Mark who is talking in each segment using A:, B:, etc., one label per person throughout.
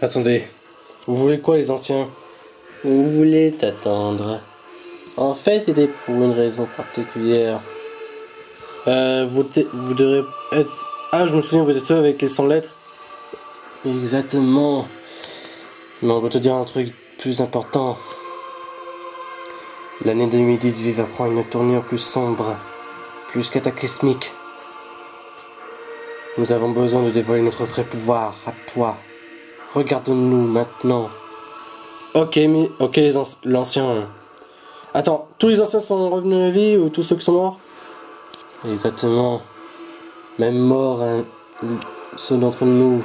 A: Attendez, vous voulez quoi les anciens? Vous voulez t'attendre. En fait, c'était pour une raison particulière. Vous devrez être... Ah, je me souviens, vous êtes avec les 100 lettres. Exactement. Mais on va te dire un truc plus important. L'année 2018 va prendre une tournure plus sombre, plus cataclysmique. Nous avons besoin de dévoiler notre vrai pouvoir à toi. Regarde-nous maintenant. Ok, l'ancien. Attends, tous les anciens sont revenus à la vie ou tous ceux qui sont morts? Exactement. Même morts, hein, ceux d'entre nous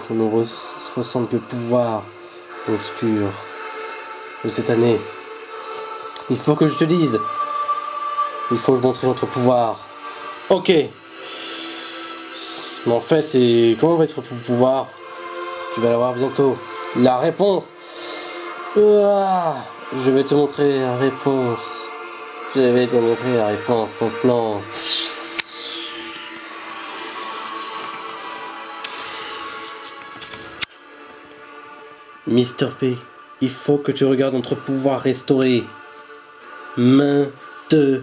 A: ressentent le pouvoir obscur de cette année. Il faut que je te dise. Il faut montrer notre pouvoir. Ok. Mais en fait, c'est... Comment va être votre pouvoir? Tu vas l'avoir bientôt. La réponse. Je vais te montrer la réponse. Je vais te montrer la réponse maintenant. Mr. P, il faut que tu regardes notre pouvoir restauré. Maintenant.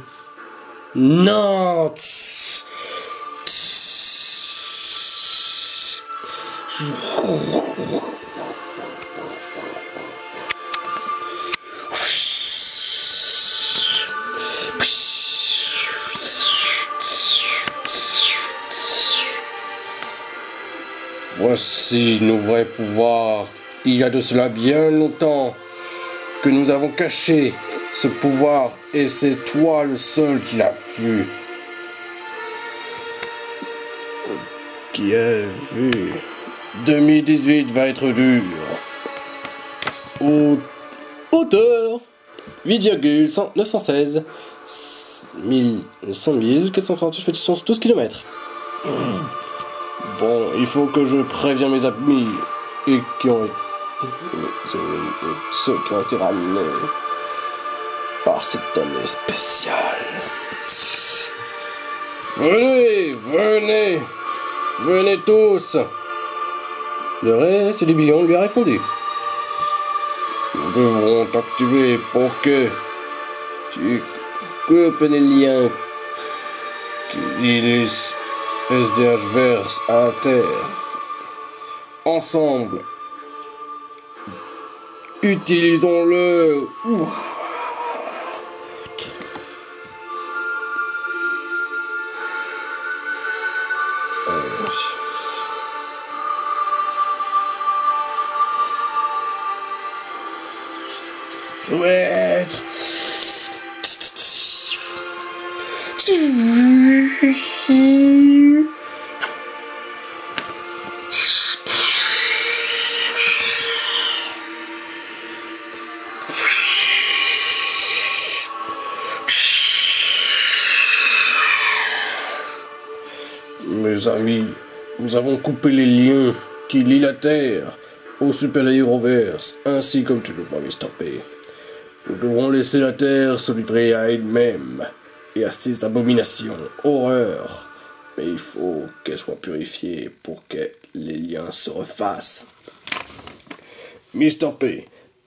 A: Voici nos vrais pouvoirs. Il y a de cela bien longtemps que nous avons caché ce pouvoir et c'est toi le seul qui l'a vu. Qui a vu? 2018 va être dur. Hauteur 8,916 100 448 fétitions sur 12 km. Bon, il faut que je prévienne mes amis et ceux qui ont été ramenés par cette année spéciale. Venez tous. Le reste du bilan lui a répondu. Nous devrons t'activer pour que tu coupes les liens qui les SDHverse à terre. Ensemble, utilisons-le. Souhaite. Mes amis, nous avons coupé les liens qui lient la Terre au super-héroverse, ainsi comme tu le vois, Mr. P. Nous devrons laisser la Terre se livrer à elle-même et à ses abominations, horreurs. Mais il faut qu'elle soit purifiée pour que les liens se refassent. Mr. P,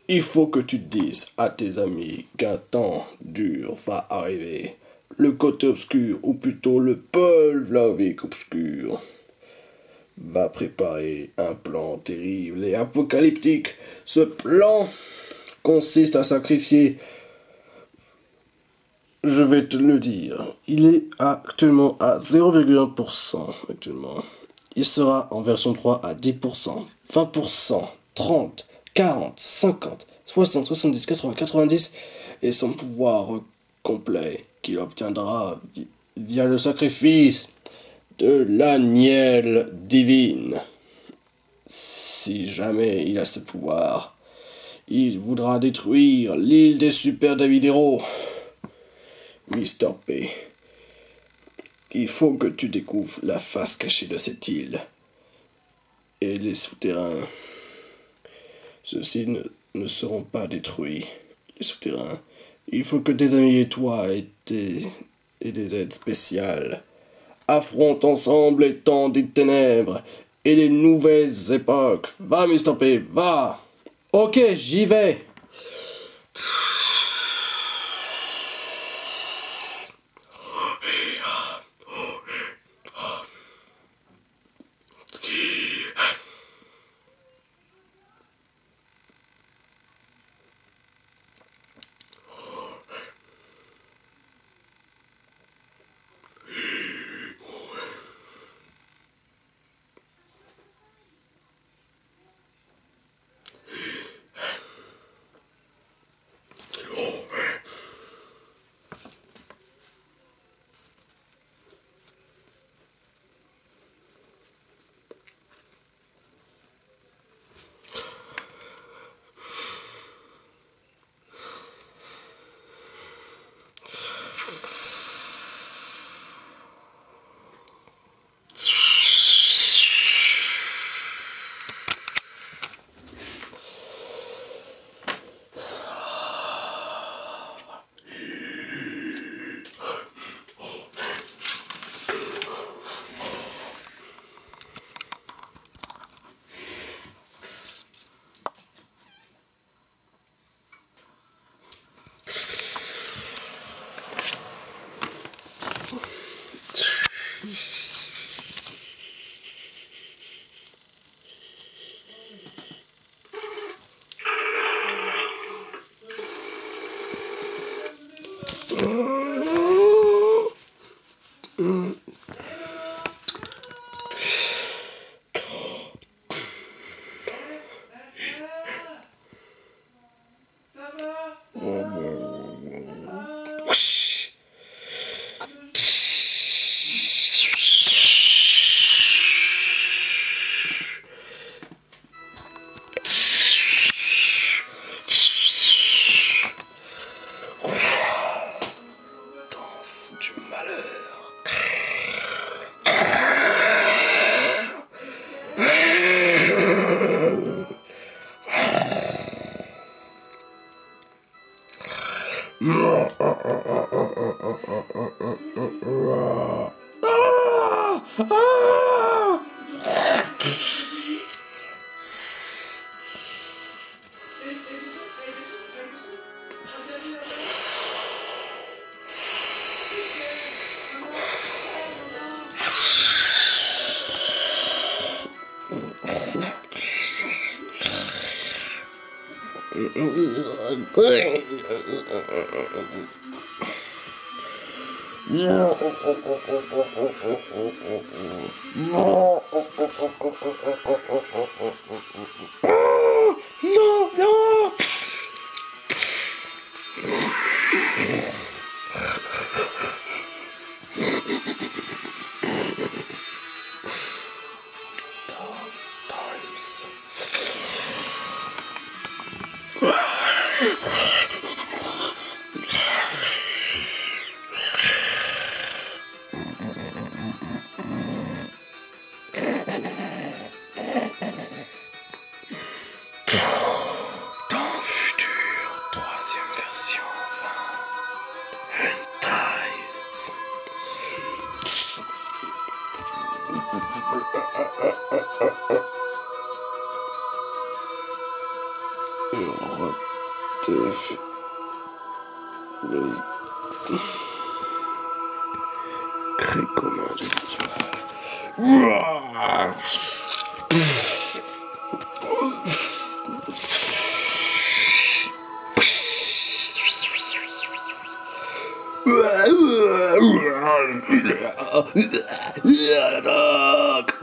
A: il faut que tu dises à tes amis qu'un temps dur va arriver. Le côté obscur, ou plutôt le Polvlavik obscur, va préparer un plan terrible et apocalyptique. Ce plan consiste à sacrifier, je vais te le dire, il est actuellement à 0,1% actuellement. Il sera en version 3 à 10%, 20%, 30, 40, 50, 60, 70, 80, 90 et son pouvoir complet qu'il obtiendra via le sacrifice de l'agnelle divine. Si jamais il a ce pouvoir, il voudra détruire l'île des super Davidero. Mr. P, il faut que tu découvres la face cachée de cette île et les souterrains. Ceux-ci ne seront pas détruits. Les souterrains. Il faut que tes amis et toi et des aides spéciales affrontent ensemble les temps des ténèbres et les nouvelles époques. Va, Mr. P, va. Ok, j'y vais.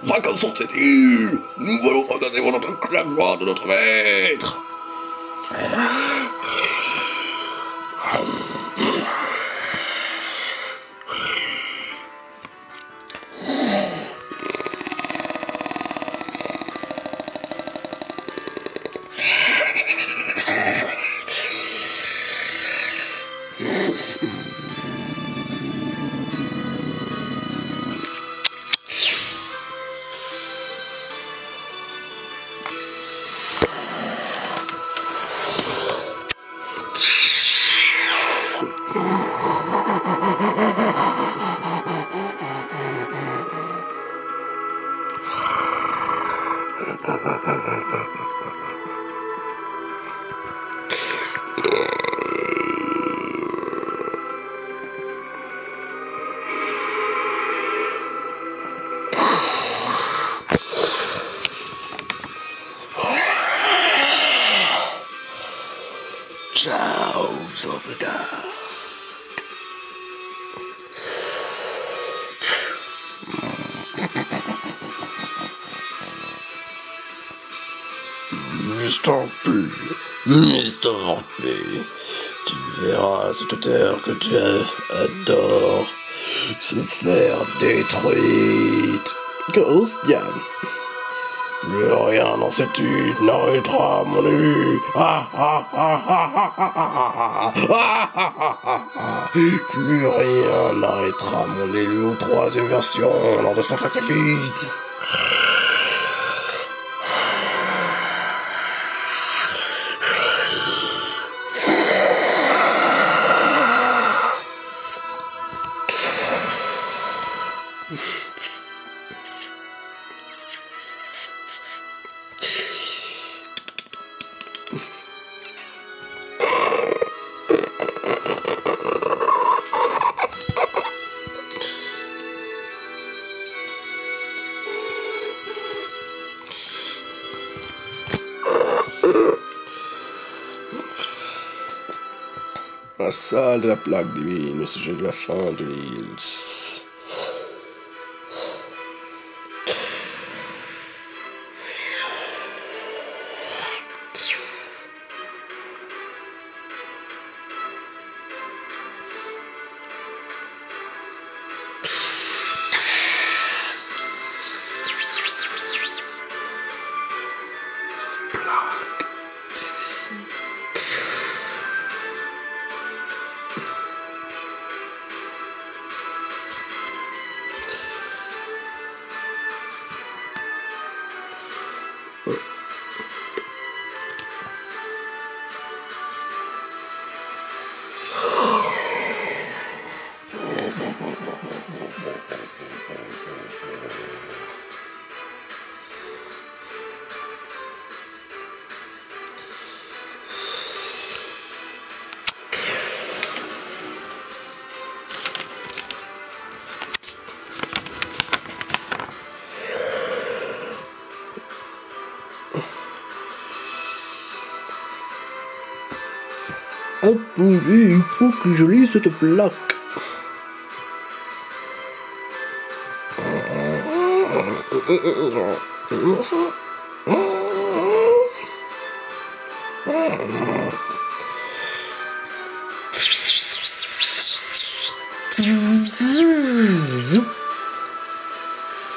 B: Fracas sur cette île. Nous allons fracasser la gloire de notre maître. Ciao, sauvegarde. Mr. P, Mr. P, tu verras cette terre que tu adores se faire détruite. Grosse diable. Plus rien dans cette île n'arrêtera mon élu. Plus rien n'arrêtera mon élu aux troisième version lors de son sacrifice. La salle de la plaque divine, le sujet de la fin de l'île. Attendez, il faut que je lise cette plaque.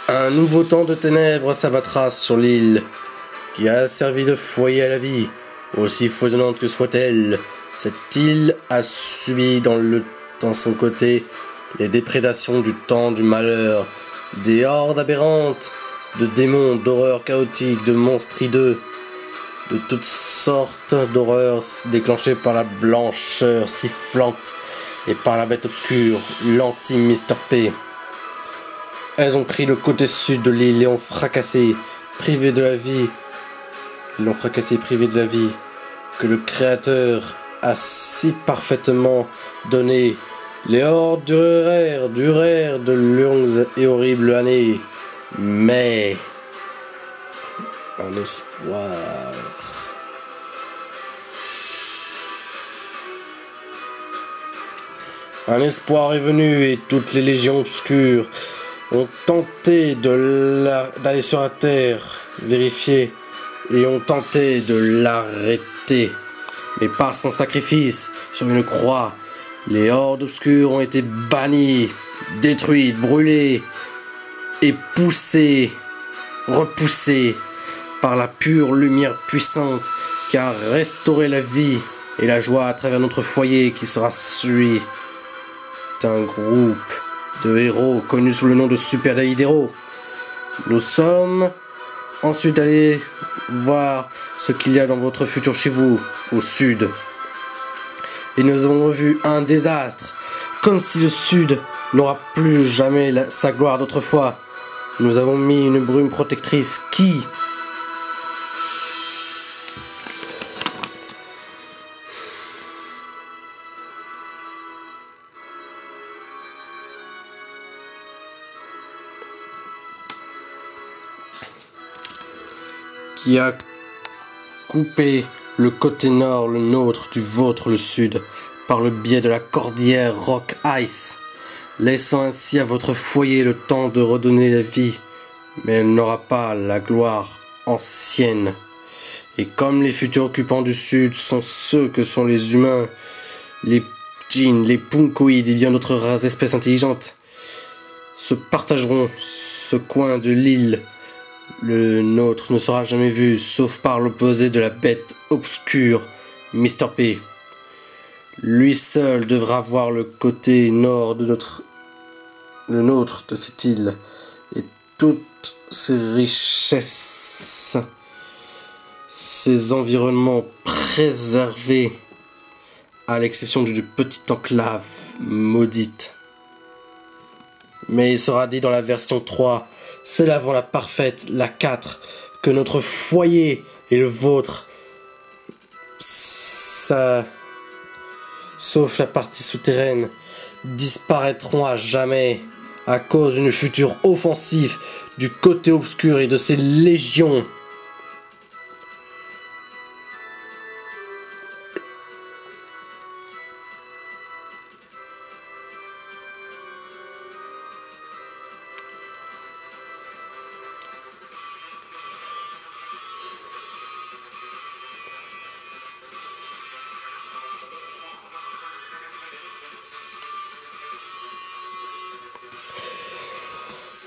B: Un nouveau temps de ténèbres s'abattra sur l'île, qui a servi de foyer à la vie, aussi foisonnante que soit-elle. Cette île a subi dans son côté les déprédations du temps du malheur, des hordes aberrantes, de démons, d'horreurs chaotiques, de monstres hideux, de toutes sortes d'horreurs déclenchées par la blancheur sifflante et par la bête obscure, l'anti-Mr. P. Elles ont pris le côté sud de l'île et ont fracassé, privé de la vie. Ils l'ont fracassé, privé de la vie, que le Créateur a si parfaitement donné. Les hordes durèrent de longues et horribles années, mais un espoir. Un espoir est venu et toutes les légions obscures ont tenté d'aller sur la terre, vérifier, et ont tenté de l'arrêter. Mais par son sacrifice sur une croix, les hordes obscures ont été bannies, détruites, brûlées et repoussées par la pure lumière puissante qui a restauré la vie et la joie à travers notre foyer qui sera celui d'un groupe de héros connus sous le nom de Super David Héros. Nous sommes ensuite allés voir ce qu'il y a dans votre futur chez vous, au sud. Et nous avons vu un désastre, comme si le sud n'aura plus jamais sa gloire d'autrefois. Nous avons mis une brume protectrice qui qui a coupé le côté nord, le nôtre, du vôtre, le sud, par le biais de la cordillère Rock Ice, laissant ainsi à votre foyer le temps de redonner la vie, mais elle n'aura pas la gloire ancienne. Et comme les futurs occupants du sud sont ceux que sont les humains, les djinns, les punkoïdes et bien d'autres races espèces intelligentes, se partageront ce coin de l'île. Le nôtre ne sera jamais vu, sauf par l'opposé de la bête obscure, Mr. P. Lui seul devra voir le côté nord de le nôtre de cette île et toutes ses richesses, ses environnements préservés, à l'exception d'une petite enclave maudite. Mais il sera dit dans la version 3, celle avant la parfaite, la 4, que notre foyer et le vôtre, ça, sauf la partie souterraine, disparaîtront à jamais à cause d'une future offensive du côté obscur et de ses légions.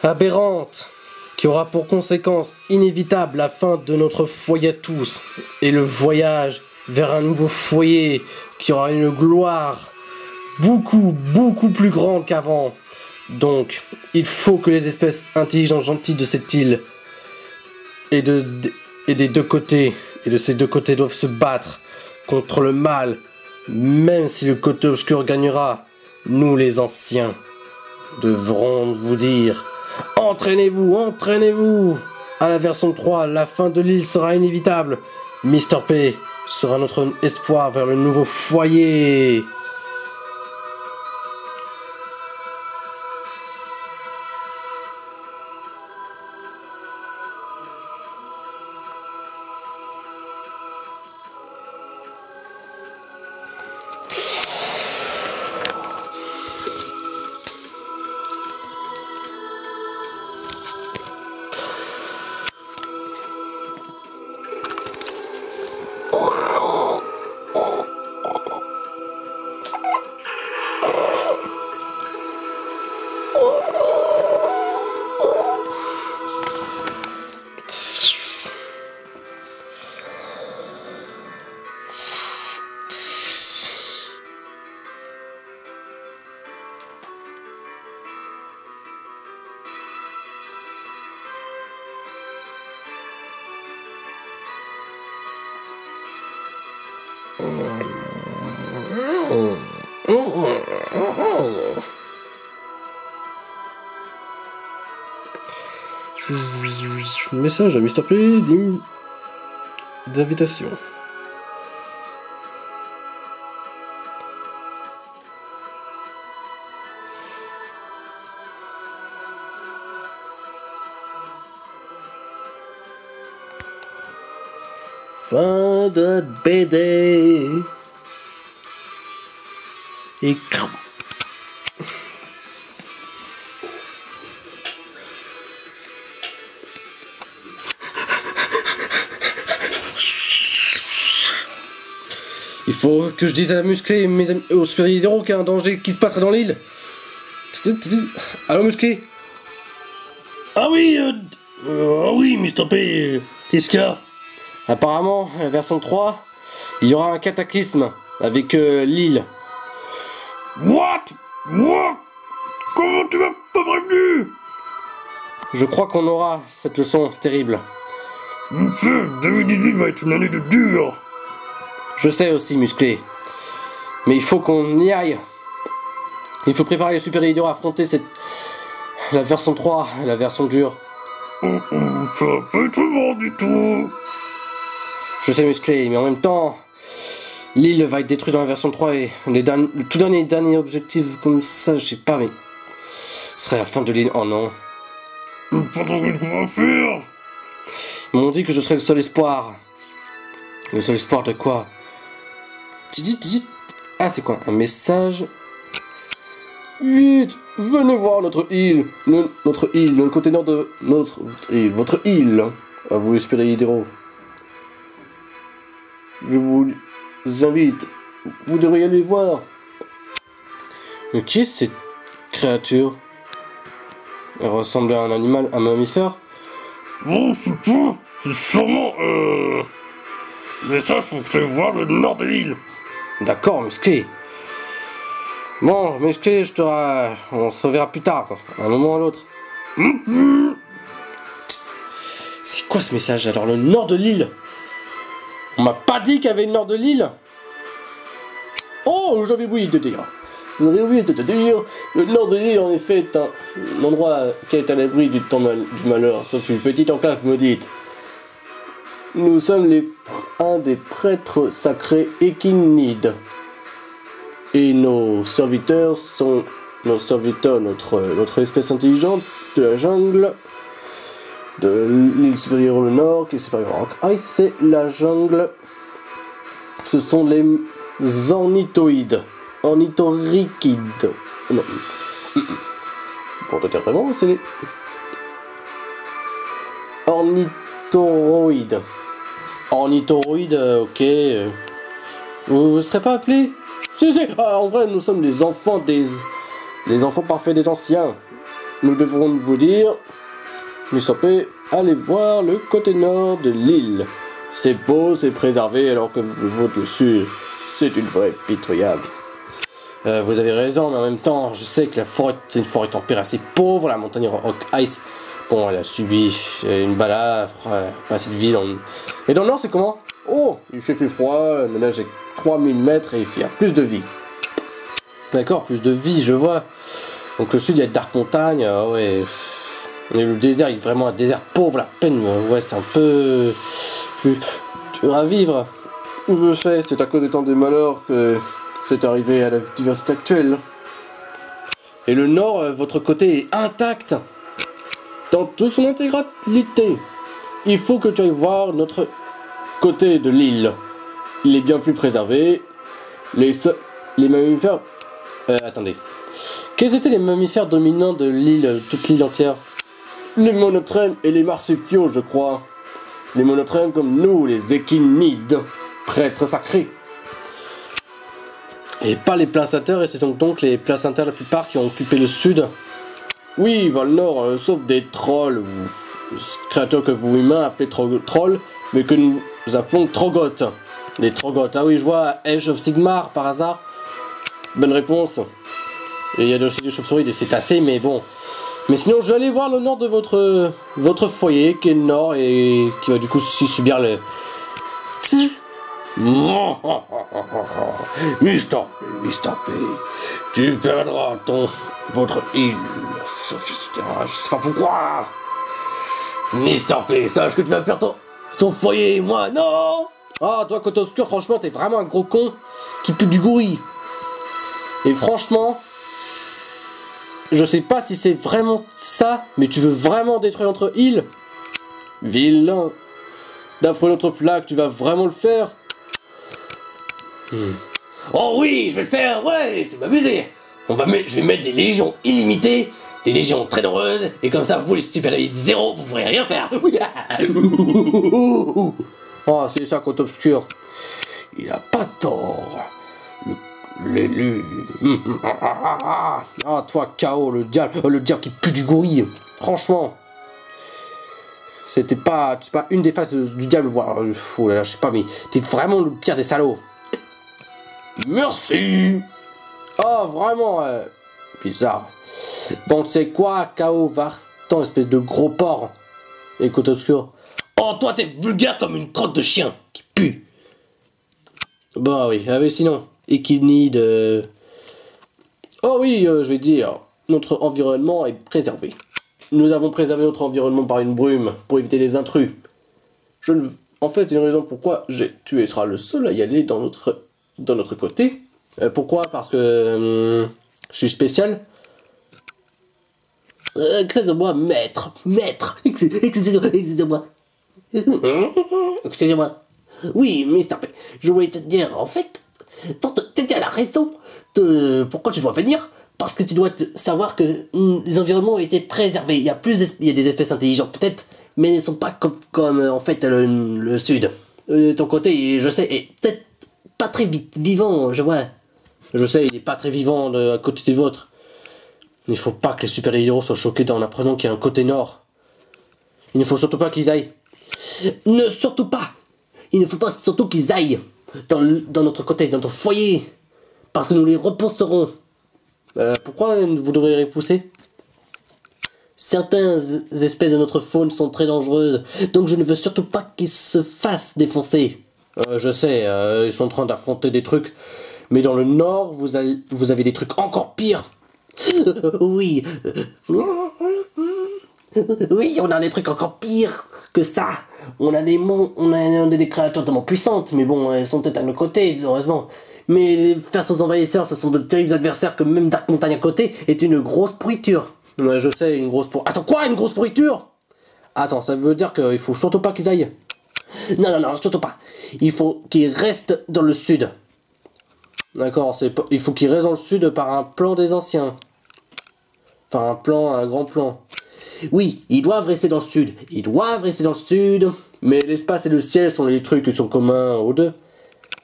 B: Aberrante, qui aura pour conséquence inévitable la fin de notre foyer à tous, et le voyage vers un nouveau foyer qui aura une gloire beaucoup plus grande qu'avant. Donc, il faut que les espèces intelligentes gentilles de cette île et des deux côtés, et de ces deux côtés doivent se battre contre le mal, même si le côté obscur gagnera. Nous les anciens devrons vous dire: entraînez-vous, entraînez-vous. À la version 3, la fin de l'île sera inévitable. Mr. P sera notre espoir vers le nouveau foyer. Message à Mr. P d'invitation. Fin de BD. Et il faut que je dise à la musclée et aux super-héros qu'il y a un danger qui se passerait dans l'île. Allô, musclé?
A: Ah oui, Mr. P, qu'est-ce qu'il y a?
B: Apparemment, la version 3, il y aura un cataclysme avec l'île.
A: What? Comment tu m'as pas prévenu?
B: Je crois qu'on aura cette leçon terrible.
A: Monsieur, 2018 va être une année de dur.
B: Je sais aussi, musclé. Mais il faut qu'on y aille. Il faut préparer les super-héros à affronter la version 3, la version dure.
A: Ça va pas être bon du tout.
B: Je sais, musclé, mais en même temps, l'île va être détruite dans la version 3 et le tout dernier objectif comme ça, je sais pas, mais ce serait la fin de l'île. Oh non.
A: Qu'est-ce qu'on va faire?
B: Ils m'ont dit que je serais le seul espoir. Le seul espoir de quoi? Ah, c'est quoi? Un message. Vite, venez voir notre île. Notre île, le côté nord de notre île. Votre île. À vous, les super-héros. Je vous invite. Vous devriez aller voir. Mais qui est cette créature? Elle ressemble à un animal, un mammifère.
A: Bon, c'est sûrement mais ça, faut que tu voir le nord de l'île.
B: D'accord, musclé. Bon, musclé, on se reverra plus tard, quoi. À un moment ou à l'autre. C'est quoi ce message? Alors, le nord de l'île? On m'a pas dit qu'il y avait le nord de l'île. Oh, j'avais oublié de dire. Le nord de l'île, en effet, est un endroit qui est à l'abri du malheur. Sauf une petite enclave maudite. Nous sommes un des prêtres sacrés Échinides. Et nos serviteurs, notre espèce intelligente de la jungle, de l'île supérieure au nord, qui est supérieure à Rock Ice, c'est la jungle. Ce sont les ornithoïdes. Ornithorichides. Non. Pour te dire vraiment, c'est les ornithoroïdes. Ornithoroïdes, ok. Vous ne serez pas appelés? Si. Ah, en vrai, nous sommes les enfants les enfants parfaits des anciens. Nous devrons vous dire, Mr. P, allez voir le côté nord de l'île. C'est beau, c'est préservé, alors que votre dessus, c'est une forêt pitoyable. Vous avez raison, mais en même temps, je sais que la forêt, c'est une forêt tempérée assez pauvre, la montagne Rock Ice. Bon, elle a subi une balafre, pas assez de ville. Et dans le nord, c'est comment? Oh, il fait plus froid, la neige est 3000 mètres et il y a plus de vie. D'accord, plus de vie, je vois. Donc le sud, il y a de Dark Montagne, ouais. Et le désert, il est vraiment un désert pauvre, la peine, ouais, c'est un peu plus dur à vivre. Je sais, c'est à cause des temps des malheurs que c'est arrivé à la diversité actuelle. Et le nord, votre côté est intact. Dans toute son intégralité. Il faut que tu ailles voir notre côté de l'île. Il est bien plus préservé. Les mammifères... attendez. Quels étaient les mammifères dominants de l'île, toute l'île entière? Les monotrèmes et les marsupiaux, je crois. Les monotrèmes comme nous, les échinides, prêtres sacrés. Et pas les placentaires, et c'est donc les placentaires la plupart qui ont occupé le sud. Oui, dans le nord, sauf des trolls, ou créatures que vous humains appelez trolls, mais que nous appelons Troggoth. Les Troggoth, ah oui, je vois Age of Sigmar par hasard. Bonne réponse. Et il y a aussi des chauves-souris, des cétacés, mais bon. Mais sinon, je vais aller voir le nord de votre foyer, qui est le nord, et qui va du coup subir le...
A: Mr. P, tu perdras votre île, sophistiquée, je sais pas pourquoi. Mr. P, sache que tu vas perdre ton foyer, moi, non.
B: Ah, toi, côté obscur, franchement, t'es vraiment un gros con qui pue du gorille. Et franchement, je sais pas si c'est vraiment ça, mais tu veux vraiment détruire notre île? Vilain. D'après notre plaque, tu vas vraiment le faire?
A: Oh oui, je vais le faire, ouais, je vais m'amuser. Je vais mettre des légions illimitées, des légions très nombreuses, et comme ça, vous les super-héros 0, vous pourrez rien faire.
B: Oh, c'est ça, côté obscur.
A: Il a pas tort. L'élu.
B: Ah, toi, KO, le diable qui pue du gorille. Franchement. C'est pas une des faces du diable, voilà. Oh là là, je sais pas, mais t'es vraiment le pire des salauds.
A: Merci.
B: Oh, vraiment, bizarre. Bon, tu sais quoi, KO, va-t'en, espèce de gros porc. Et côté obscur.
A: Oh, toi, t'es vulgaire comme une crotte de chien qui pue.
B: Bah oui, mais sinon, Échinide. Oh oui, je vais dire, notre environnement est préservé. Nous avons préservé notre environnement par une brume pour éviter les intrus. En fait, une raison pourquoi tu seras le seul à y aller dans notre côté. Pourquoi? Parce que je suis spécial.
A: Excusez-moi, maître, excusez-moi.
C: Excusez-moi. Oui, Mr. P, je voulais te dire, en fait, pour te dire la raison de pourquoi tu dois venir, parce que tu dois savoir que les environnements ont été préservés. Il y a des espèces intelligentes peut-être, mais elles ne sont pas comme en fait le sud. Ton côté, je sais, est peut-être pas très vivant, je vois. Je sais, il est pas très vivant à côté du vôtre. Il ne faut pas que les super-héros soient choqués en apprenant qu'il y a un côté nord. Il ne faut surtout pas qu'ils aillent. Surtout pas. Il ne faut pas surtout qu'ils aillent dans notre côté, dans notre foyer. Parce que nous les repousserons. Pourquoi vous devriez les repousser? Certaines espèces de notre faune sont très dangereuses. Donc je ne veux surtout pas qu'ils se fassent défoncer. Je sais, ils sont en train d'affronter des trucs. Mais dans le nord, vous avez des trucs encore pires. Oui. Oui, on a des trucs encore pires que ça. On a des créatures tellement puissantes, mais bon, elles sont peut-être à nos côtés, heureusement. Mais face aux envahisseurs, ce sont de terribles adversaires que même Dark Montagne à côté est une grosse pourriture. Ouais, je sais, une grosse pourriture. Attends, quoi, une grosse pourriture? Attends, ça veut dire qu'il faut surtout pas qu'ils aillent. Non, surtout pas. Il faut qu'ils restent dans le sud. D'accord, il faut qu'ils restent dans le sud par un plan des anciens. Par un grand plan. Oui, ils doivent rester dans le sud. Ils doivent rester dans le sud. Mais l'espace et le ciel sont les trucs qui sont communs aux deux.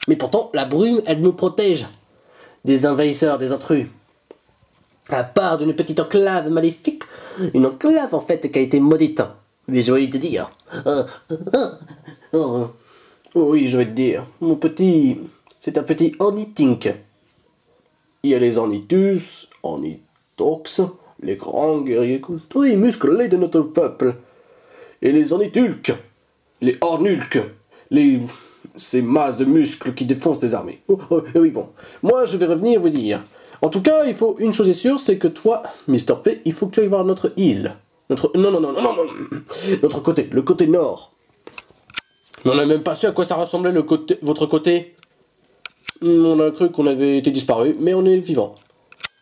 C: Mais pourtant, la brume, elle nous protège des envahisseurs, des intrus. À part d'une petite enclave maléfique, une enclave en fait qui a été maudite. Mais je vais te dire. Oui, je vais te dire. Mon petit, c'est un petit ornithink. Il y a les ornithus, ornithox, les grands guerriers costauds et musclés de notre peuple. Et les ornithulques, les ornulques, ces masses de muscles qui défoncent des armées. Oui, bon. Moi, je vais revenir vous dire. En tout cas, une chose est sûre, c'est que toi, Mr. P, il faut que tu ailles voir notre île. Non. Notre côté, le côté nord. On n'a même pas su à quoi ça ressemblait votre côté. On a cru qu'on avait été disparu, mais on est vivant.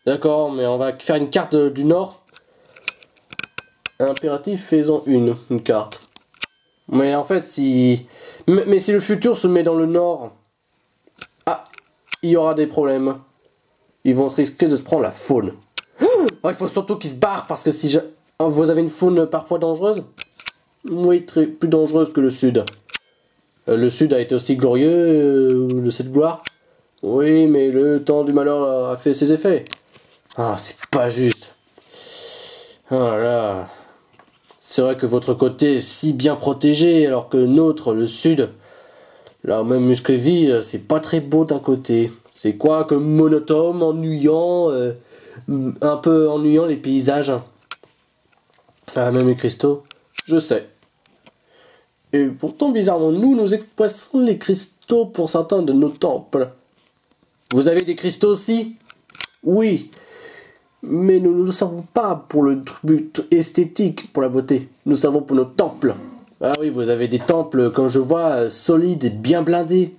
C: D'accord, mais on va faire une carte du nord. Impératif, faisons une carte. Mais en fait, mais si le futur se met dans le nord, il y aura des problèmes. Ils vont se risquer de se prendre la faune. Il faut surtout qu'ils se barrent, parce que si vous avez une faune parfois dangereuse, oui, plus dangereuse que le sud. Le sud a été aussi glorieux de cette gloire. Oui, mais le temps du malheur a fait ses effets. C'est pas juste. Là. C'est vrai que votre côté est si bien protégé, alors que notre, le sud, là même Muscleville, c'est pas très beau d'un côté. C'est quoi que monotone, ennuyant, un peu ennuyant les paysages. Même les cristaux, je sais. Et pourtant, bizarrement, nous exploitons les cristaux pour certains de nos temples. Vous avez des cristaux aussi? Oui. Mais nous ne le savons pas pour le but esthétique, pour la beauté. Nous savons pour nos temples. Ah oui, vous avez des temples, comme je vois, solides et bien blindés.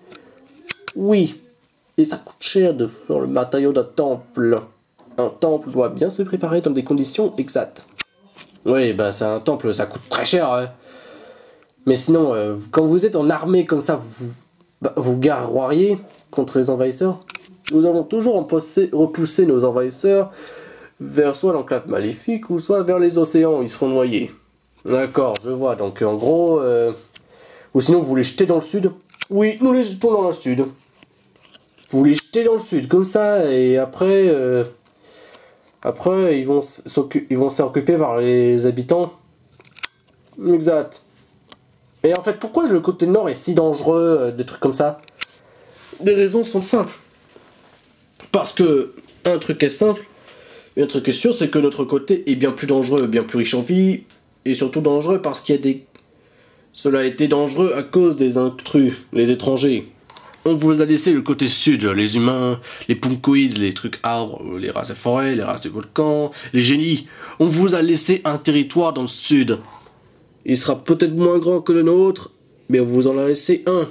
C: Oui. Et ça coûte cher de faire le matériau d'un temple. Un temple doit bien se préparer dans des conditions exactes. Oui, c'est un temple, ça coûte très cher. Hein. Mais sinon, quand vous êtes en armée comme ça, vous guerroyez contre les envahisseurs. Nous avons toujours repoussé nos envahisseurs vers soit l'enclave maléfique ou soit vers les océans, ils seront noyés. D'accord, je vois. Donc en gros, ou sinon vous les jetez dans le sud. Oui, nous les jetons dans le sud. Vous les jetez dans le sud, comme ça, et après ils vont s'occuper par les habitants. Exact. Et en fait, pourquoi le côté nord est si dangereux, des trucs comme ça? Les raisons sont simples. Parce que, un truc est simple, et un truc est sûr, c'est que notre côté est bien plus dangereux, bien plus riche en vie, et surtout dangereux parce qu'il y a des... Cela a été dangereux à cause des intrus, les étrangers. On vous a laissé le côté sud, les humains, les punkoïdes, les trucs arbres, les races de forêt, les races de volcans, les génies. On vous a laissé un territoire dans le sud. Il sera peut-être moins grand que le nôtre, mais on vous en a laissé un,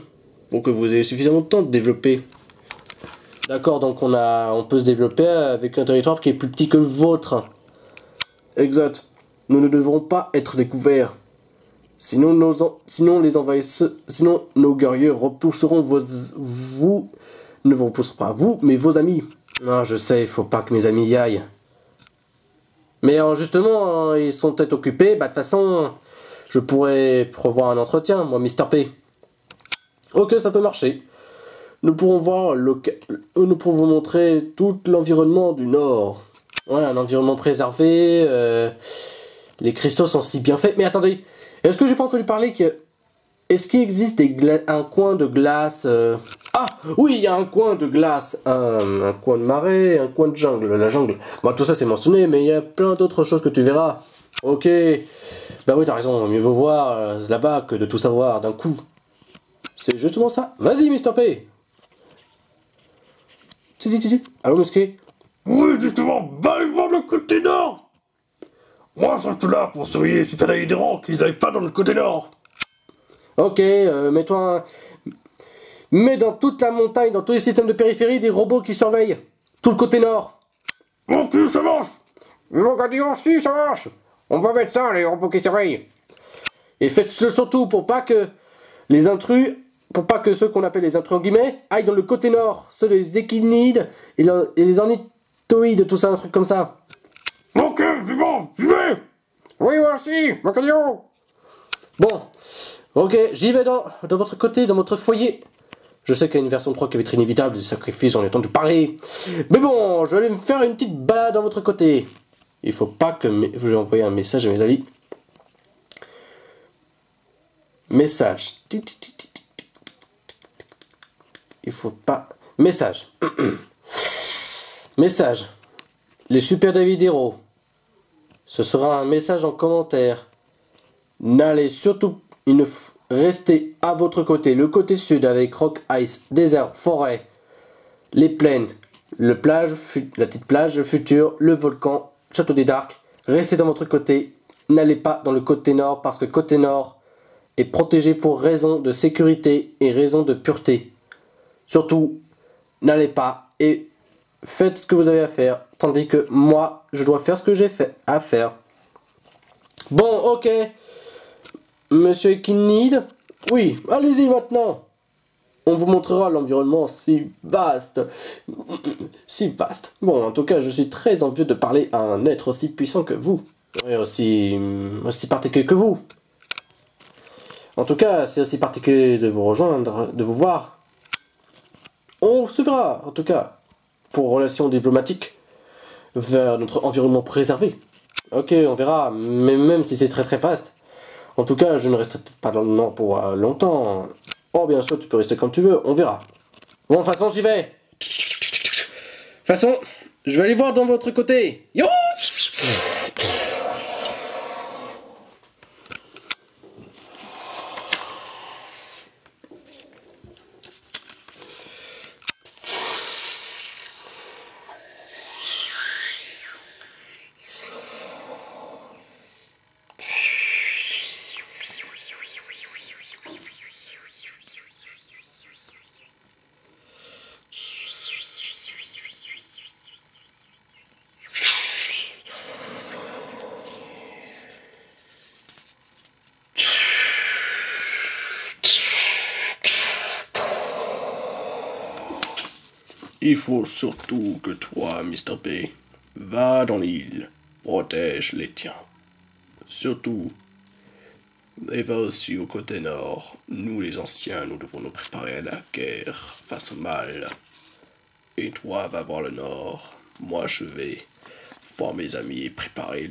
C: pour que vous ayez suffisamment de temps de développer. D'accord, donc on peut se développer avec un territoire qui est plus petit que le vôtre. Exact. Nous ne devrons pas être découverts. Sinon les envahisseurs, sinon nos guerriers repousseront vous ne vous repousseront pas vous, mais vos amis. Non, je sais, il faut pas que mes amis y aillent. Mais justement, ils sont peut-être occupés. Bah de toute façon, je pourrais prévoir un entretien, moi, Mr. P. Ok, ça peut marcher. Nous pourrons nous pourrons vous montrer tout l'environnement du Nord. Ouais, un environnement préservé. Les cristaux sont si bien faits. Mais attendez, est-ce que j'ai pas entendu parler que... Est-ce qu'il existe un coin de glace Ah, oui, il y a un coin de glace, un coin de marais, un coin de jungle, la jungle. Bon, tout ça c'est mentionné, mais il y a plein d'autres choses que tu verras. Ok, bah oui, t'as raison, mieux vaut voir là-bas que de tout savoir d'un coup. C'est justement ça. Vas-y, Mr. P. Allô, Musqué?
A: Oui, justement, va aller voir le côté nord. Moi, je reste là pour surveiller les super héros qu'ils n'aillent pas dans le côté nord.
C: Ok, mets dans toute la montagne, dans tous les systèmes de périphérie, des robots qui surveillent tout le côté nord.
A: Ok, ça marche.
C: Mon gars, si, ça marche. On va mettre ça, les robots qui surveillent. Et faites-ce surtout pour pas que les intrus, pour pas que ceux qu'on appelle les intrus en guillemets, aillent dans le côté nord. Ceux les échidnides et les ornithoïdes, tout ça, un truc comme ça.
A: Ok, c'est bon, j'y vais.
C: Oui, moi aussi, mon cadio. Bon, ok, j'y vais dans votre côté, dans votre foyer. Je sais qu'il y a une version 3 qui va être inévitable, des sacrifices, j'en ai entendu parler. Mais bon, je vais aller me faire une petite balade dans votre côté. Il faut pas que... Je vais envoyer un message à mes amis. Message. Il faut pas... Message. Message. Les Super David Hero. Ce sera un message en commentaire. N'allez surtout... Restez à votre côté. Le côté sud avec rock, ice, désert, forêt, les plaines, la petite plage, le futur, le volcan, château des Darks. Restez dans votre côté. N'allez pas dans le côté nord parce que côté nord est protégé pour raison de sécurité et raison de pureté. Surtout, n'allez pas et faites ce que vous avez à faire. Tandis que moi, je dois faire ce que j'ai à faire. Bon, ok. Monsieur Ekinid, oui, allez-y maintenant. On vous montrera l'environnement si vaste. Si vaste. Bon, en tout cas, je suis très envieux de parler à un être aussi puissant que vous. Et aussi particulier que vous. En tout cas, c'est aussi particulier de vous rejoindre, de vous voir. On se verra, en tout cas, pour relations diplomatiques vers notre environnement préservé. Ok, on verra, mais même si c'est très très vaste. En tout cas, je ne resterai peut-être pas dans le Nord pour longtemps. Oh, bien sûr, tu peux rester comme tu veux, on verra. Bon, de toute façon, j'y vais. De toute façon, je vais aller voir dans votre côté. Yo!
A: Il faut surtout que toi, Mr. P, va dans l'île, protège les tiens. Surtout, et va aussi au côté nord. Nous, les anciens, nous devons nous préparer à la guerre face au mal. Et toi, va voir le nord. Moi, je vais voir mes amis et préparer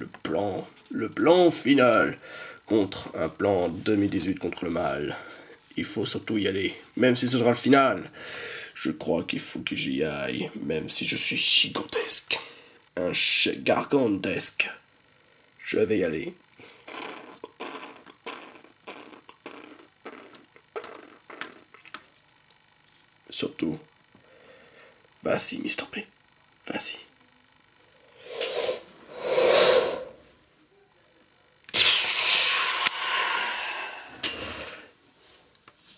A: le plan final contre un plan 2018 contre le mal. Il faut surtout y aller, même si ce sera le final. Je crois qu'il faut que j'y aille, même si je suis gigantesque. Gargantesque. Je vais y aller. Surtout, vas-y, Mr. P. Vas-y.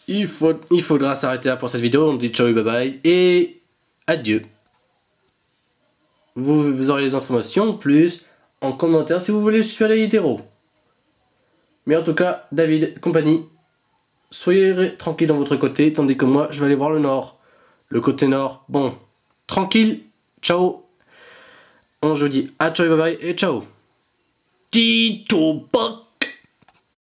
C: Il faudra s'arrêter là pour cette vidéo. On dit ciao, bye bye et adieu. Vous aurez les informations plus en commentaire si vous voulez suivre les héros. Mais en tout cas, David, compagnie, soyez tranquille dans votre côté, tandis que moi, je vais aller voir le nord. Le côté nord, bon, tranquille, ciao. On je vous dis à ciao, bye bye et ciao.
A: Tito Box